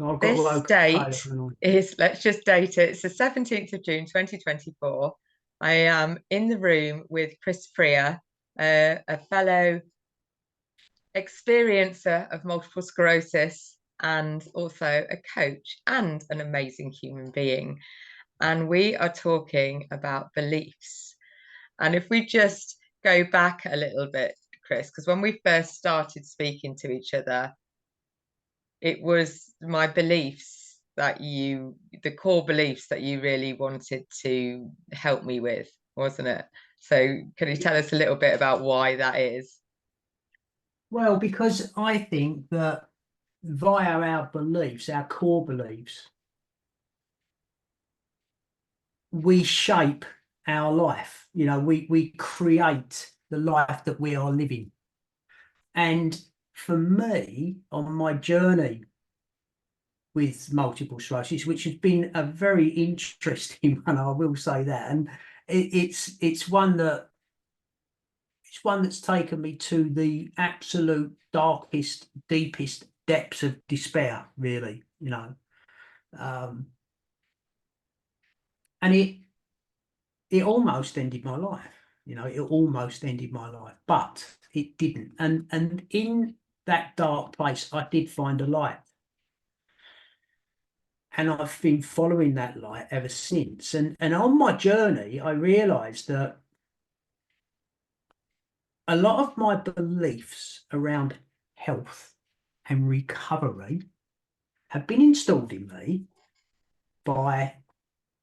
I've got to This open date Taylor. is, let's just date it. It's the 17th of June, 2024. I am in the room with Chris Freer, a fellow experiencer of multiple sclerosis and also a coach and an amazing human being. And we are talking about beliefs. And if we just go back a little bit, Chris, because when we first started speaking to each other, it was my beliefs that the core beliefs that you really wanted to help me with, wasn't it? So can you tell us a little bit about why that is? Well, because I think that via our beliefs, our core beliefs, we shape our life. We create the life that we are living. And for me, on my journey with multiple sclerosis, which has been a very interesting one, I will say that, and it's one that's taken me to the absolute darkest, deepest depths of despair, really. Um, and it almost ended my life. It almost ended my life, but it didn't. And in that dark place, I did find a light. And I've been following that light ever since. And on my journey, I realized that a lot of my beliefs around health and recovery have been installed in me by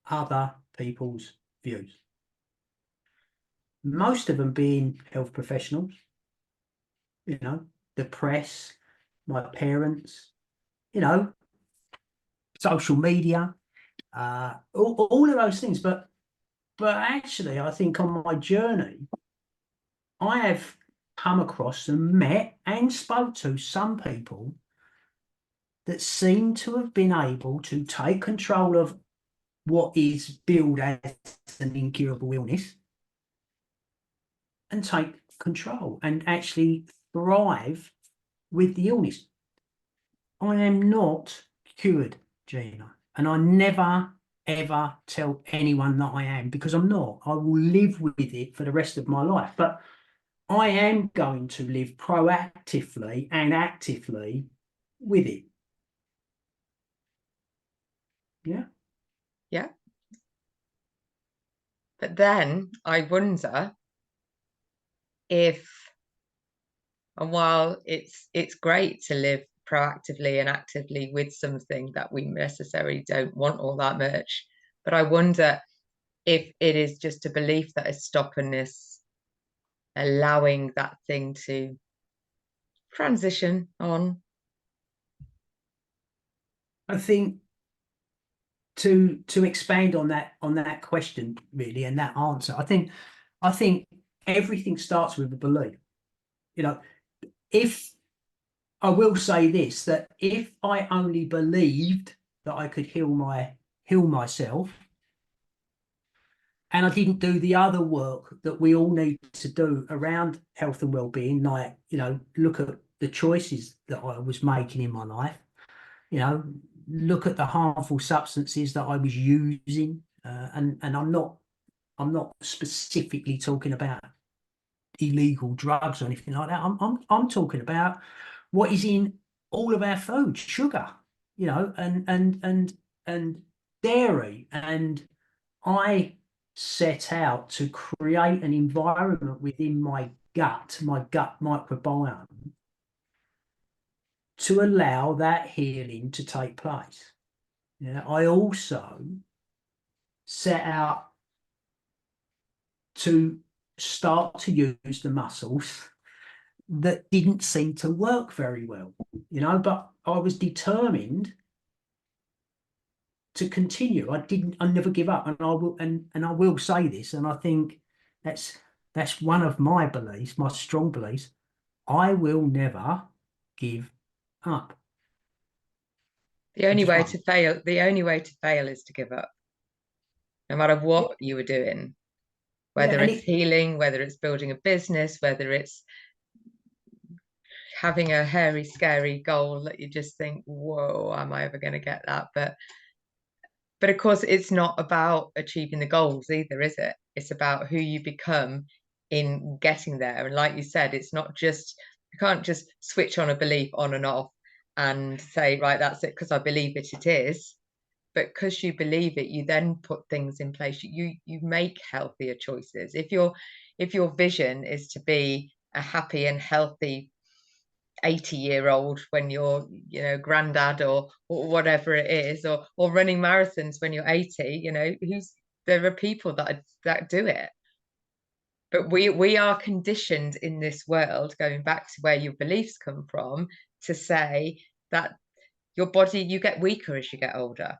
other people's views. Most of them being health professionals, the press, my parents, you know, social media, all of those things. But actually, I think on my journey, I have come across and met and spoke to some people that seem to have been able to take control of what is billed as an incurable illness and take control and actually thrive with the illness. I am not cured, Gina, and I never ever tell anyone that I am, because I'm not. I will live with it for the rest of my life, but I am going to live proactively and actively with it. Yeah. Yeah. But then I wonder if, and while it's great to live proactively and actively with something that we necessarily don't want all that much, but I wonder if it is just a belief that is stopping us allowing that thing to transition on. I think to expand on that question really, and that answer, I think everything starts with a belief. If I will say this, that if I only believed that I could heal myself, and I didn't do the other work that we all need to do around health and well-being, like, look at the choices that I was making in my life, look at the harmful substances that I was using, and I'm not specifically talking about illegal drugs or anything like that. I'm talking about what is in all of our food, sugar, and dairy. And I set out to create an environment within my gut microbiome, to allow that healing to take place. I also set out to start to use the muscles that didn't seem to work very well, but I was determined to continue. I never give up, and I will say this, and I think that's one of my beliefs, my strong beliefs. I will never give up. The I only just way won't. to fail, the only way to fail is to give up, no matter Yeah, what you were doing, yeah, whether and it's healing, whether it's building a business, whether it's having a hairy, scary goal that you just think, whoa, am I ever going to get that? But of course, it's not about achieving the goals either, is it? It's about who you become in getting there. And like you said, it's not just, you can't just switch on a belief on and off and say, right, that's it, because I believe it, it is. But because you believe it, you then put things in place. You make healthier choices. If your vision is to be a happy and healthy 80-year-old when you're, you know, granddad or whatever it is, or running marathons when you're 80, you know, there are people that do it. But we are conditioned in this world, going back to where your beliefs come from, to say that your body, you get weaker as you get older.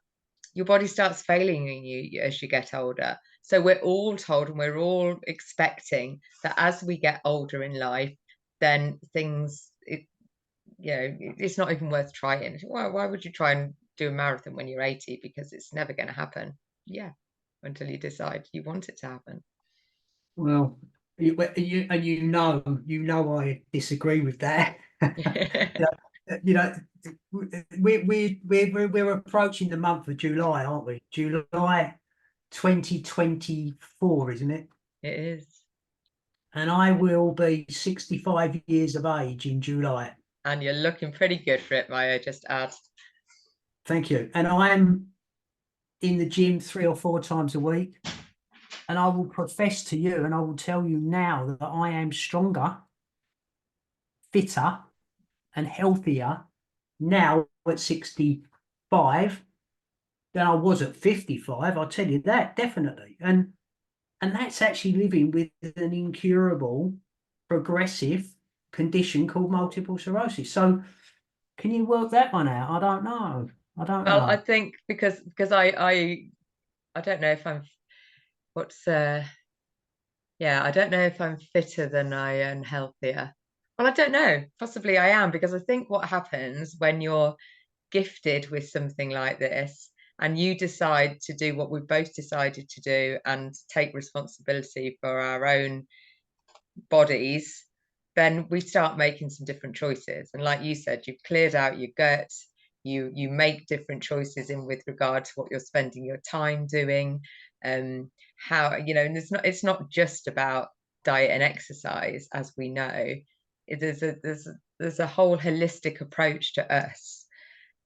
Your body starts failing in you as you get older. So we're all told, and we're all expecting that as we get older in life, then things, you know, it's not even worth trying. Why would you try and do a marathon when you're 80? Because it's never going to happen. Yeah, until you decide you want it to happen. Well, you know, I disagree with that. You know, we're approaching the month of July, aren't we? July 2024, isn't it? It is. And I will be 65 years of age in July. And you're looking pretty good for it, Maya, just add. Thank you. And I'm in the gym 3 or 4 times a week. And I will profess to you, and I will tell you now, that I am stronger, fitter, and healthier now at 65 than I was at 55. I'll tell you that, definitely. And that's actually living with an incurable, progressive condition called multiple sclerosis. So can you work that one out? I don't know. Well, I think because I don't know if I'm I don't know if I'm fitter than I am healthier. Well, I don't know. Possibly I am, because I think what happens when you're gifted with something like this and you decide to do what we've both decided to do and take responsibility for our own bodies, then we start making some different choices. And like you said, you've cleared out your gut, you make different choices in with regard to what you're spending your time doing, how, you know, and it's not just about diet and exercise, as we know. There's a whole holistic approach to us.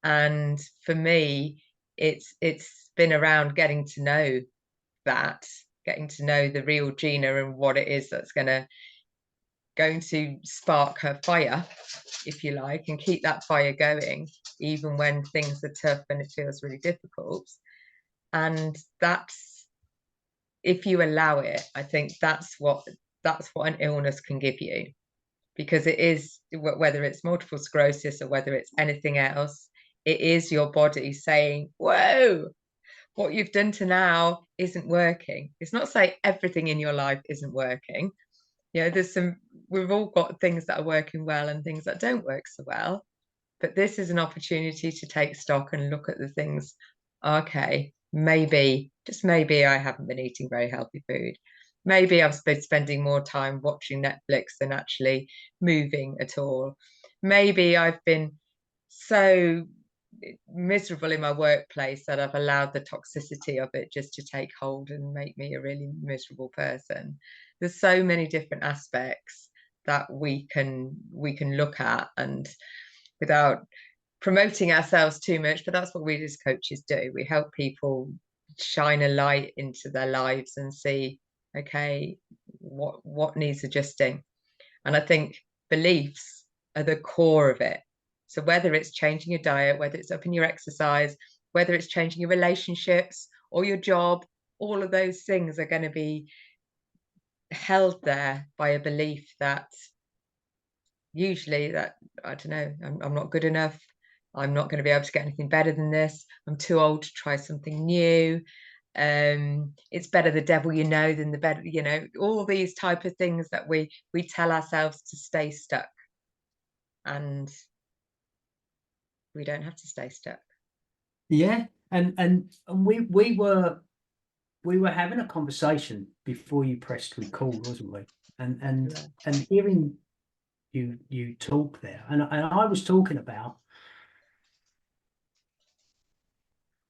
And for me, it's been around getting to know the real Gina and what it is that's going to spark her fire, if you like, and keep that fire going even when things are tough and it feels really difficult. And that's, if you allow it, I think that's what an illness can give you, because it is, whether it's multiple sclerosis or whether it's anything else, it is your body saying, whoa, what you've done to now isn't working. It's not saying everything in your life isn't working. You know, we've all got things that are working well and things that don't work so well. But this is an opportunity to take stock and look at the things. Okay, maybe, just maybe, I haven't been eating very healthy food. Maybe I've been spending more time watching Netflix than actually moving at all. Maybe I've been so miserable in my workplace that I've allowed the toxicity of it just to take hold and make me a really miserable person. There's so many different aspects that we can look at, and without promoting ourselves too much, but that's what we as coaches do. We help people shine a light into their lives and see, okay, what needs adjusting. And I think beliefs are the core of it. So whether it's changing your diet, whether it's upping your exercise, whether it's changing your relationships or your job, all of those things are going to be held there by a belief that usually, that, I don't know, I'm not good enough. I'm not going to be able to get anything better than this. I'm too old to try something new. It's better the devil you know than the better, you know, all these type of things that we tell ourselves to stay stuck. And we don't have to stay stuck. Yeah, and we were having a conversation before you pressed record, wasn't we? And hearing you talk there, and I was talking about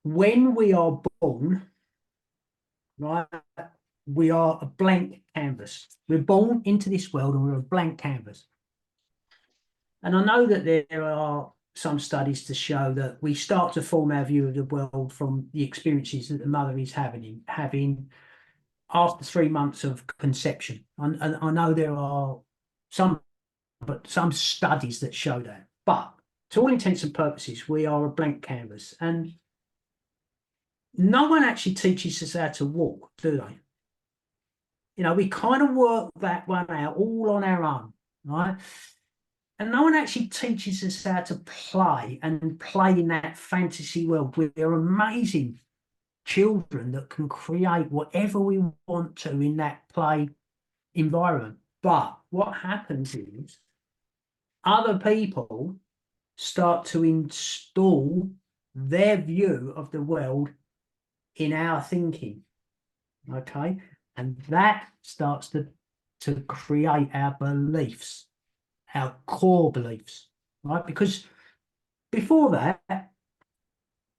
when we are born, right? We are a blank canvas. We're born into this world and we're a blank canvas. And I know that there are some studies to show that we start to form our view of the world from the experiences that the mother is having after 3 months of conception. And I know there are some studies that show that. But to all intents and purposes, we are a blank canvas. And no one actually teaches us how to walk, do they? You know, we kind of work that one out all on our own, right? And no one actually teaches us how to play and play in that fantasy world. We're amazing children that can create whatever we want to in that play environment. But what happens is other people start to install their view of the world in our thinking, okay? And that starts to create our beliefs, our core beliefs, right? Because before that,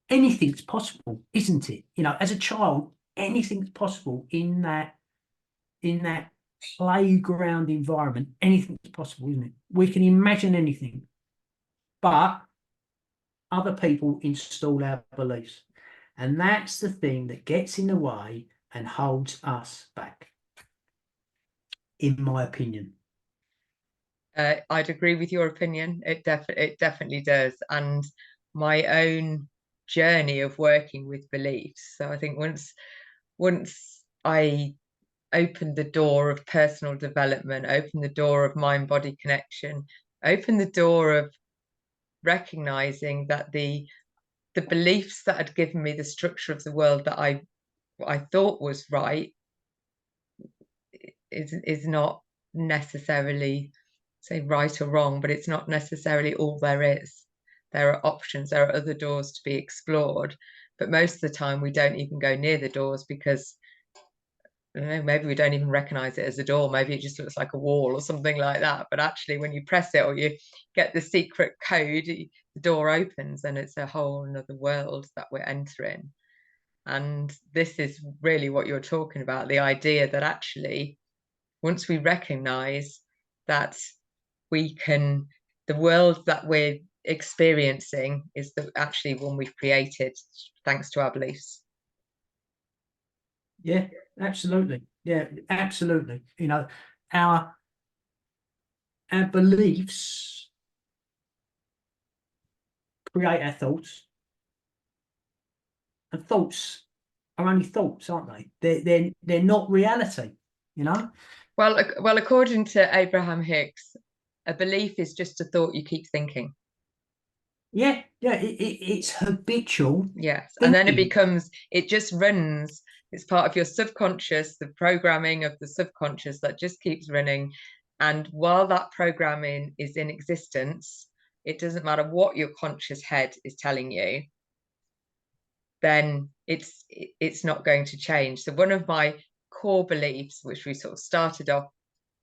anything's possible, isn't it? You know, as a child, anything's possible in that playground environment. Anything's possible, isn't it? We can imagine anything, but other people install our beliefs, and that's the thing that gets in the way and holds us back, in my opinion. I'd agree with your opinion. It definitely does. And my own journey of working with beliefs. So I think once I opened the door of personal development, opened the door of mind-body connection, opened the door of recognizing that the beliefs that had given me the structure of the world that I thought was right is not necessarily, say, right or wrong, but it's not necessarily all there is. There are options, there are other doors to be explored, but most of the time we don't even go near the doors because, I don't know, maybe we don't even recognize it as a door. Maybe it just looks like a wall or something like that. But actually, when you press it or you get the secret code, the door opens and it's a whole another world that we're entering. And this is really what you're talking about, the idea that actually, once we recognize that the world that we're experiencing is actually one we've created thanks to our beliefs. Yeah, absolutely. Yeah, absolutely. You know, our beliefs create our thoughts, and thoughts are only thoughts, aren't they? They're not reality, you know? Well, according to Abraham Hicks, a belief is just a thought you keep thinking. Yeah, it's habitual. Yes. And then Thinking. it just runs. It's part of your subconscious, the programming of the subconscious that just keeps running. And while that programming is in existence, it doesn't matter what your conscious head is telling you, then it's not going to change. So one of my core beliefs, which we sort of started off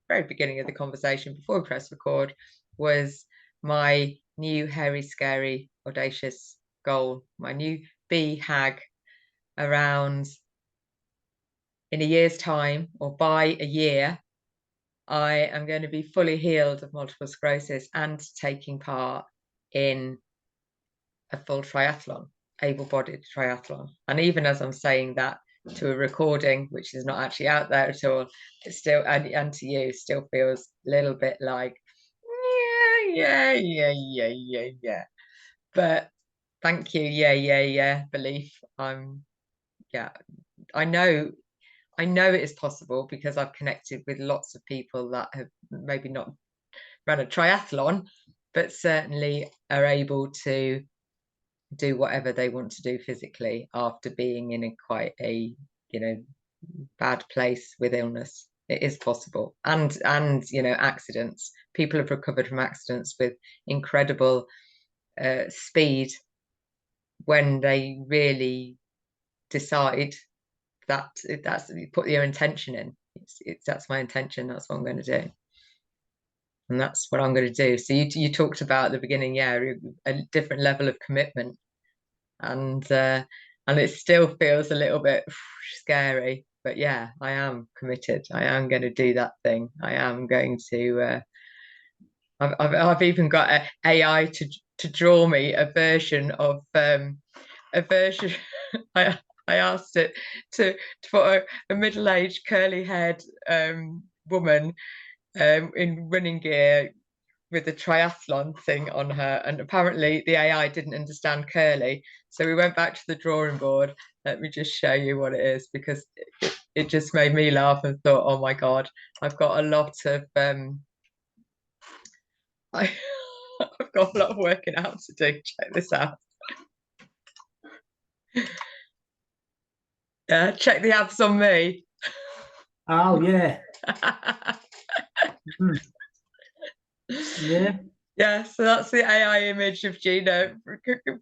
very beginning of the conversation before we press record, was my new hairy, scary, audacious goal, my new BHAG around in a year's time, or by a year, I am going to be fully healed of multiple sclerosis and taking part in a full triathlon, able-bodied triathlon. And even as I'm saying that to a recording, which is not actually out there at all, it still, and to you, still feels a little bit like, yeah. But thank you, yeah, belief. Yeah, I know it is possible because I've connected with lots of people that have maybe not run a triathlon, but certainly are able to do whatever they want to do physically after being in quite a bad place with illness. It is possible. And accidents. People have recovered from accidents with incredible speed when they really decide that's put your intention in. That's my intention. That's what I'm going to do. And that's what I'm going to do. So you talked about at the beginning, yeah, a different level of commitment, and it still feels a little bit scary, but yeah, I am committed. I am going to do that thing. I am going to. I've even got a AI to draw me a version of a version. I I asked it to put a middle-aged curly-haired woman in running gear with a triathlon thing on her, and apparently the AI didn't understand curly, so we went back to the drawing board. Let me just show you what it is, because it just made me laugh and thought, oh my god, I've got a lot of I've got a lot of working out to do. Check this out. Yeah, check the abs on me. Oh yeah. Mm. Yeah. Yeah, so that's the AI image of Gina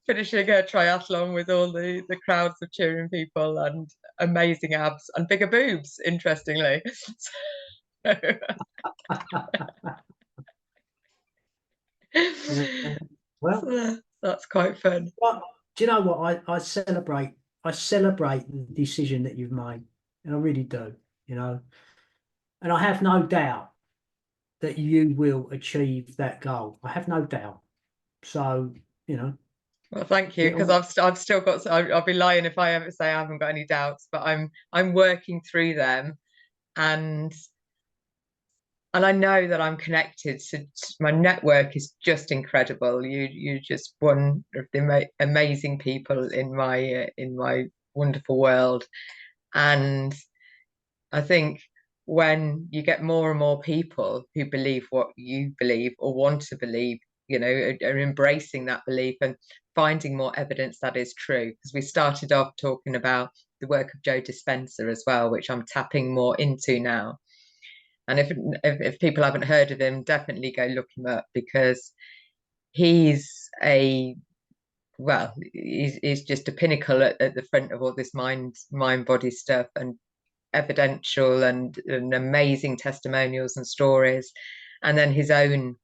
finishing her triathlon with all the crowds of cheering people and amazing abs and bigger boobs, interestingly. Yeah. Well, So that's quite fun. what do you know what I celebrate? I celebrate the decision that you've made, and I really do, you know. And I have no doubt that you will achieve that goal. I have no doubt. So, you know, Well, thank you, get because on. I've still got. I'll be lying if I ever say I haven't got any doubts, but I'm working through them, and I know that I'm connected. So my network is just incredible. You just one of the amazing people in my wonderful world, and I think when you get more and more people who believe what you believe or want to believe, you know, are embracing that belief and finding more evidence that is true. Because we started off talking about the work of Joe Dispenza as well, which I'm tapping more into now. And if people haven't heard of him, definitely go look him up, because he's a well, he's just a pinnacle at the front of all this mind body stuff, and evidential and amazing testimonials and stories. And then his own,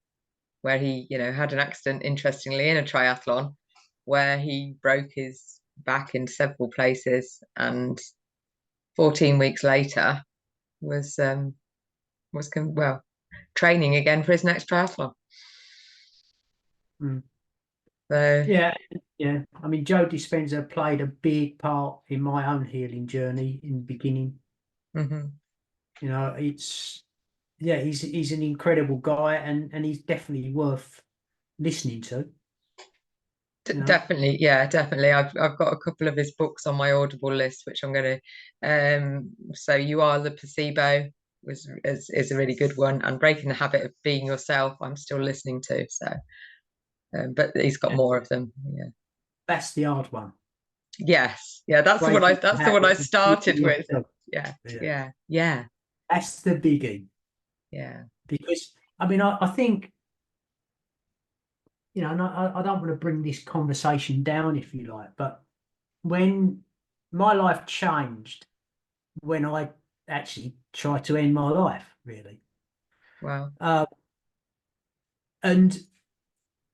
where he, you know, had an accident, interestingly, in a triathlon, where he broke his back in several places, and 14 weeks later was well, training again for his next triathlon. Mm. So Yeah, yeah. I mean, Joe Dispenza played a big part in my own healing journey in the beginning. mhm. You know, yeah, he's an incredible guy, and he's definitely worth listening to. You know, Definitely, yeah, definitely. I've got a couple of his books on my Audible list, which I'm going to. So You Are the Placebo is a really good one, and Breaking the Habit of Being Yourself, I'm still listening to. So, but he's got yeah, more of them. Yeah. that's the hard one. Yes. Yeah. Breaking the That's the one I habit of being started with. yourself. Yeah. Yeah, Yeah. Yeah. that's the biggie. Yeah. Because I mean, I think, you know, and I don't want to bring this conversation down, if you like, but when my life changed, when I actually tried to end my life, really. Wow. And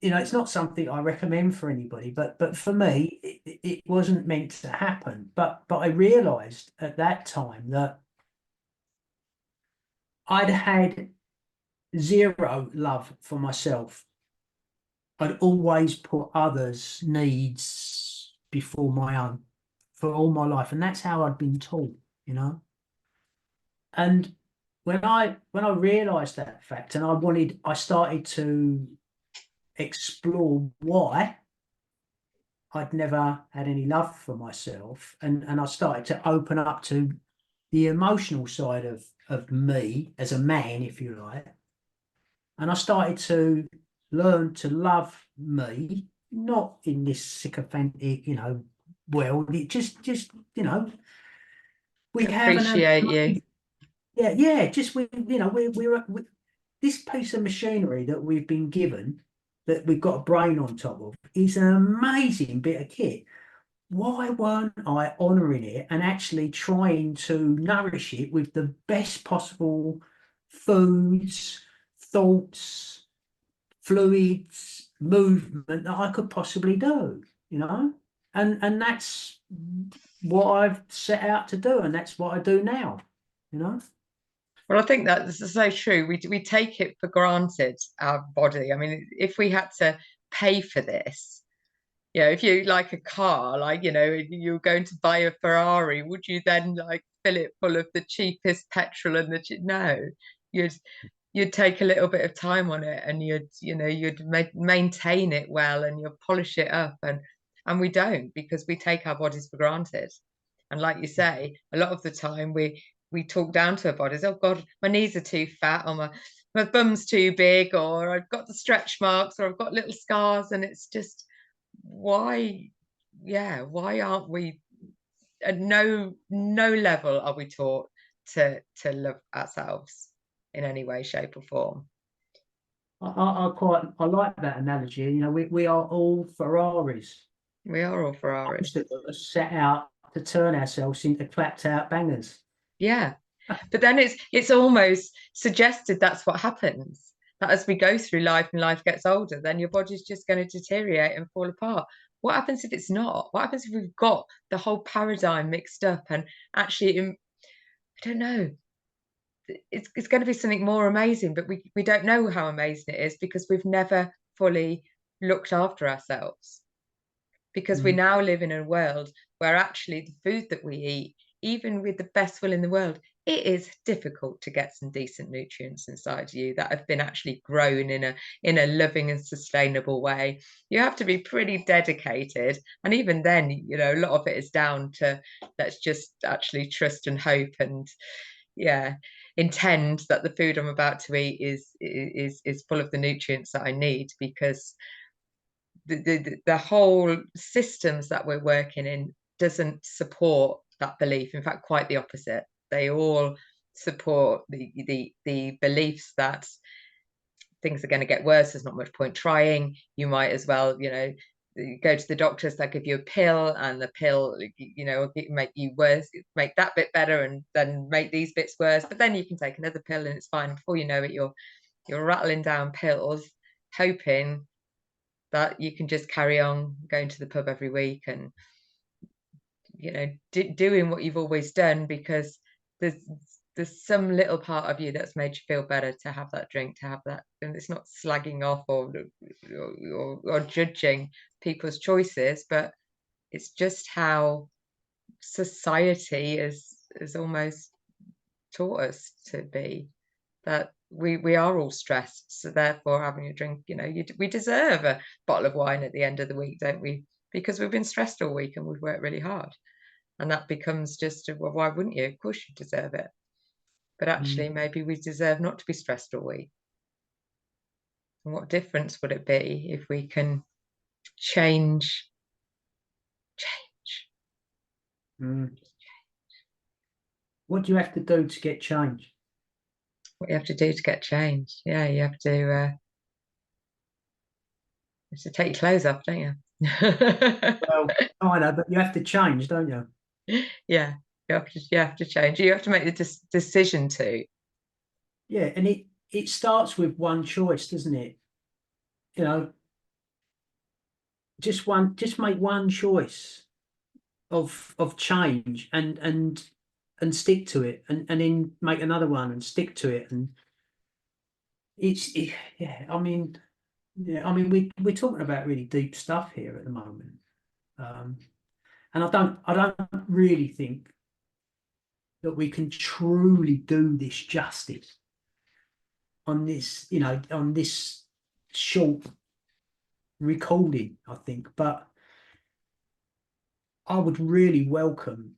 you know, it's not something I recommend for anybody, but for me, it wasn't meant to happen. But I realised at that time that I'd had zero love for myself. I'd always put others' needs before my own for all my life, and that's how I'd been taught, you know. And when I realised that fact, and I started to explore why I'd never had any love for myself, and I started to open up to the emotional side of me as a man, if you like. And I started to learn to love me, not in this sycophantic, you know, world. It just, you know, we have Appreciate you. yeah, yeah, just you know, we this piece of machinery that we've been given, that we've got a brain on top of, is an amazing bit of kit. Why weren't I honouring it and actually trying to nourish it with the best possible foods, thoughts, fluids, movement that I could possibly do, you know? And that's what I've set out to do, and that's what I do now, you know? Well, I think that's so true. We take it for granted, our body. I mean, if we had to pay for this, you know, if you like a car, like, you know, you're going to buy a Ferrari, would you then like fill it full of the cheapest petrol and no, you'd you'd take a little bit of time on it, and you'd maintain it well, and you'd polish it up, and we don't, because we take our bodies for granted. And like you say, a lot of the time we talk down to our bodies. Oh God, my knees are too fat, or my bum's too big, or I've got the stretch marks, or I've got little scars. And it's just, why, yeah, why aren't we, at no level are we taught to love ourselves in any way, shape, or form? I like that analogy. You know, we are all Ferraris. We are all Ferraris. That are set out to turn ourselves into clapped out bangers. Yeah. But then it's almost suggested that's what happens. That as we go through life and life gets older, then your body's just going to deteriorate and fall apart. What happens if it's not? What happens if we've got the whole paradigm mixed up, and actually, I don't know, it's going to be something more amazing, but we don't know how amazing it is because we've never fully looked after ourselves. Because we now live in a world where actually the food that we eat, even with the best will in the world, it is difficult to get some decent nutrients inside you that have been actually grown in a loving and sustainable way. You have to be pretty dedicated, and even then, you know, a lot of it is down to, let's just actually trust and hope, and yeah, intend that the food I'm about to eat is full of the nutrients that I need, because the whole systems that we're working in doesn't support that belief. In fact, quite the opposite. They all support the beliefs that things are going to get worse. There's not much point trying. You might as well, you know, go to the doctors, they'll give you a pill, and the pill, you know, make you worse, make that bit better, and then make these bits worse. But then you can take another pill and it's fine. Before you know it, you're rattling down pills, hoping that you can just carry on going to the pub every week and, you know, doing what you've always done, because there's some little part of you that's made you feel better to have that drink, to have that. And it's not slagging off or judging people's choices, but it's just how society is almost taught us to be, that we are all stressed, so therefore having a drink, you know, we deserve a bottle of wine at the end of the week, don't we? Because we've been stressed all week and we've worked really hard, and that becomes just well, why wouldn't you? Of course you deserve it. But actually, maybe we deserve not to be stressed all week. And what difference would it be if we can change? What do you have to do to get change? What you have to do to get change? Yeah, you have to take your clothes off, don't you? Well, I know, but you have to change, don't you? Yeah, you have to change. You have to make the decision to. Yeah, and it starts with one choice, doesn't it? You know, just make one choice of change, and stick to it, and then make another one and stick to it, and yeah. I mean, yeah. I mean, we're talking about really deep stuff here at the moment, and I don't really think that we can truly do this justice on this, you know, on this short recording, I think. But I would really welcome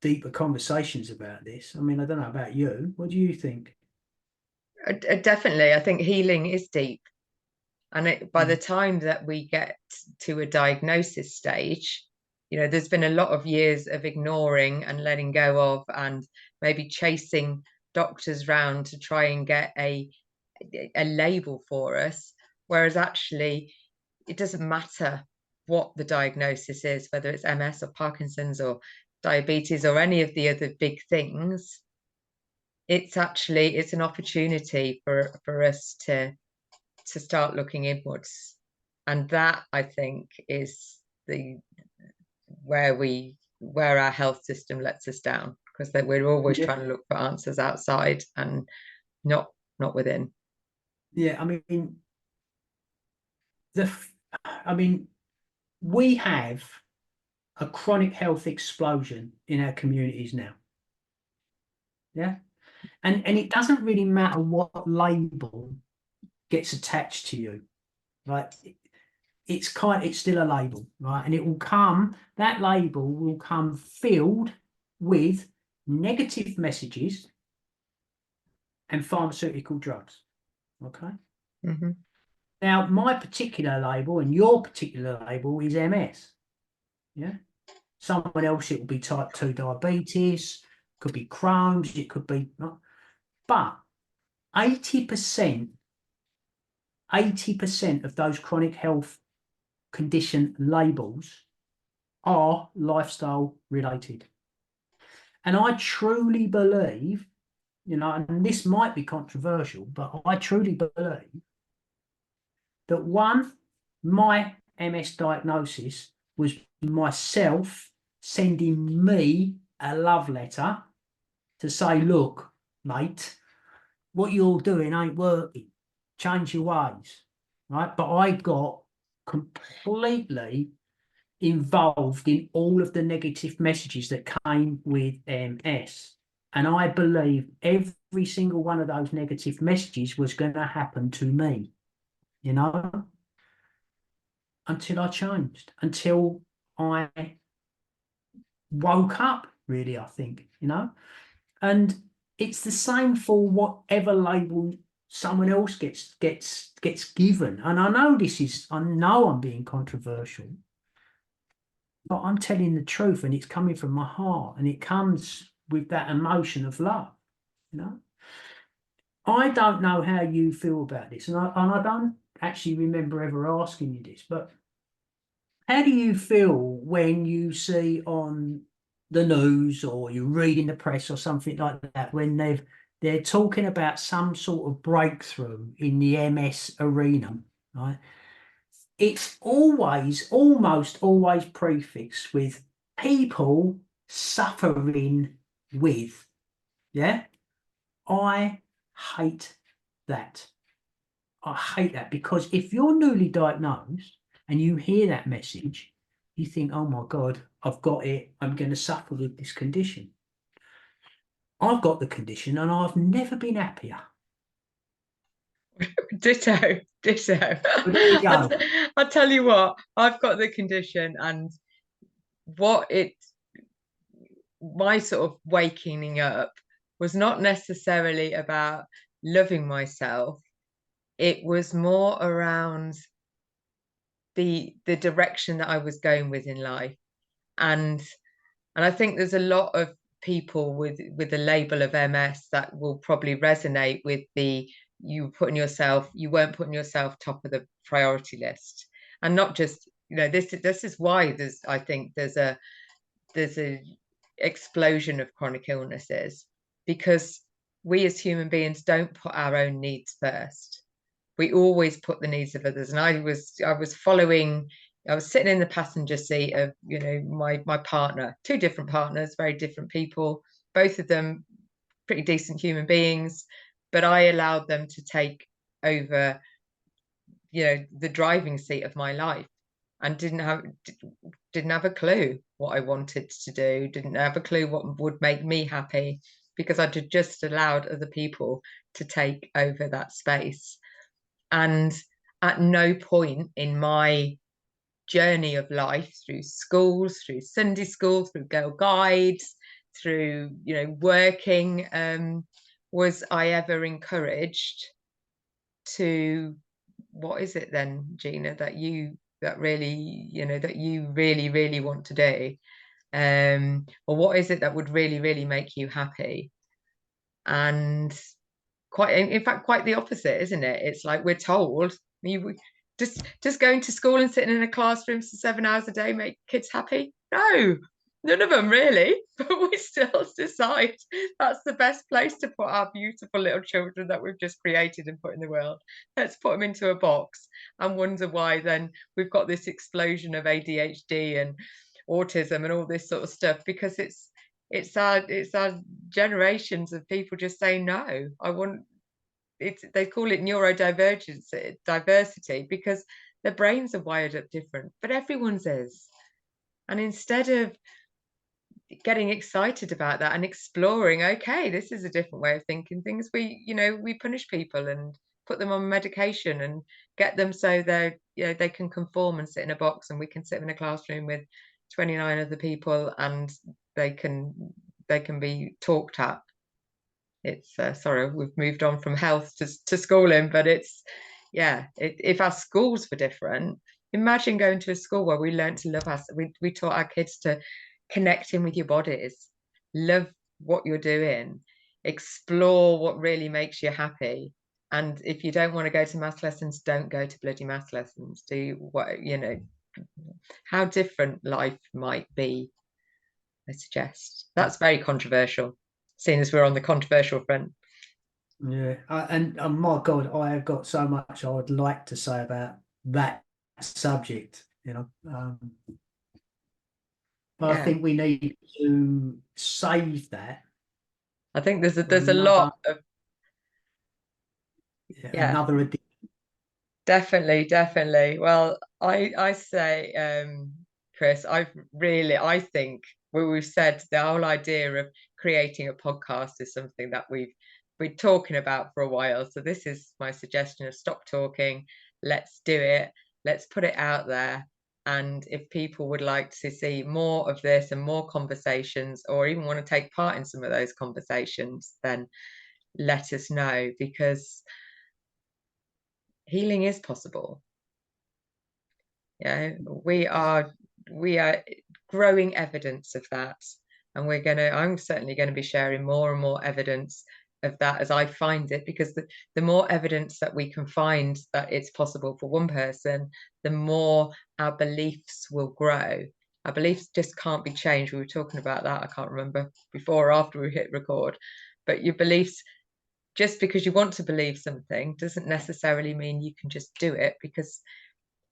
deeper conversations about this. I mean, I don't know about you. What do you think? Definitely, I think healing is deep, and by the time that we get to a diagnosis stage, you know, there's been a lot of years of ignoring and letting go of, and maybe chasing doctors round to try and get a label for us, whereas actually it doesn't matter what the diagnosis is, whether it's MS or Parkinson's or diabetes or any of the other big things. it's an opportunity for us to start looking inwards, and that, I think, is the where our health system lets us down, because we're always trying to look for answers outside and not within. Yeah, I mean, we have a chronic health explosion in our communities now. Yeah. And it doesn't really matter what label gets attached to you, right? It's still a label, right? And that label will come filled with negative messages and pharmaceutical drugs. Okay. Mm-hmm. Now, my particular label and your particular label is MS. Yeah. Someone else, it will be type 2 diabetes, could be Crohn's, it could be not. But 80% of those chronic health condition labels are lifestyle related. And I truly believe, and this might be controversial, but I truly believe that my MS diagnosis was myself sending me a love letter to say, look, mate, what you're doing ain't working. Change your ways, right? But I got completely involved in all of the negative messages that came with MS. And I believe every single one of those negative messages was going to happen to me, until I changed, until I woke up, really, I think, and it's the same for whatever label someone else gets given. And I know I'm being controversial, but I'm telling the truth, and it's coming from my heart, and it comes with that emotion of love. I don't know how you feel about this, and I don't actually remember ever asking you this, but how do you feel when you see on the news or you read in the press or something like that, when they're talking about some sort of breakthrough in the MS arena, right? It's almost always prefixed with people suffering with. Yeah. I hate that. I hate that, because if you're newly diagnosed and you hear that message, you think, oh my God, I've got it. I'm going to suffer with this condition. I've got the condition and I've never been happier. Ditto. Well, there you go. I'll tell you what, I've got the condition, and my sort of waking up was not necessarily about loving myself. It was more around the direction that I was going with in life. And I think there's a lot of people with the label of MS that will probably resonate with you weren't putting yourself top of the priority list. And not just, this is why I think there's a explosion of chronic illnesses, because we as human beings don't put our own needs first. We always put the needs of others. And I was sitting in the passenger seat of, my partner, two different partners, very different people, both of them pretty decent human beings, but I allowed them to take over, the driving seat of my life, and didn't have a clue what I wanted to do, didn't have a clue what would make me happy, because I'd just allowed other people to take over that space. And at no point in my journey of life, through schools, through Sunday school, through Girl Guides, through working, was I ever encouraged to, what is it then, Gina, that you really want to do, or what is it that would really make you happy? And in fact quite the opposite, isn't it? It's like we're told you just going to school and sitting in a classroom for 7 hours a day make kids happy. No, None of them really, but we still decide that's the best place to put our beautiful little children that we've just created and put in the world. Let's put them into a box and wonder why then we've got this explosion of ADHD and autism and all this sort of stuff, because it's our generations of people just saying no. I want it. They call it neurodivergence diversity because their brains are wired up different, but everyone's is. And instead of getting excited about that and exploring, okay, this is a different way of thinking things, we punish people and put them on medication and get them so they can conform and sit in a box, and we can sit in a classroom with 29 other people and they can be talked at. It's sorry, we've moved on from health to schooling, but if our schools were different, imagine going to a school where we learned to love us. We taught our kids to connect in with your bodies, love what you're doing, explore what really makes you happy. And if you don't want to go to maths lessons, don't go to bloody maths lessons. How different life might be, I suggest. That's very controversial, seeing as we're on the controversial front. Yeah, and my God, I have got so much I would like to say about that subject, but I think we need to save that. I think there's a lot of another edition. Definitely. Well, I say, Chris, I think we've said the whole idea of creating a podcast is something that we've been talking about for a while. So this is my suggestion of stop talking. Let's do it. Let's put it out there. And if people would like to see more of this and more conversations, or even want to take part in some of those conversations, then let us know, because healing is possible. We are growing evidence of that, and I'm certainly going to be sharing more and more evidence of that as I find it, because the more evidence that we can find that it's possible for one person, the more our beliefs will grow. Our beliefs just can't be changed. We were talking about that, I can't remember before or after we hit record, but your beliefs, just because you want to believe something doesn't necessarily mean you can just do it, because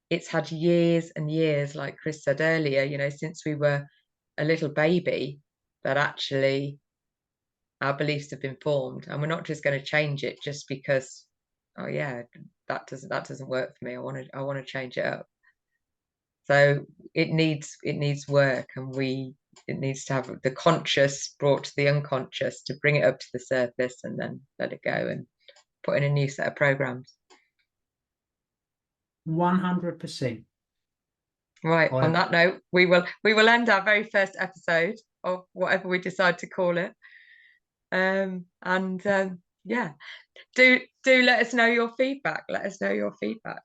it's had years and years, like Chris said earlier, since we were a little baby, that actually our beliefs have been formed, and we're not just going to change it just because, oh yeah, that doesn't work for me. I want to change it up. So it needs work, and it needs to have the conscious brought to the unconscious to bring it up to the surface, and then let it go and put in a new set of programs. 100%. Right. On that note, we will end our very first episode of whatever we decide to call it. Do let us know your feedback. Let us know your feedback.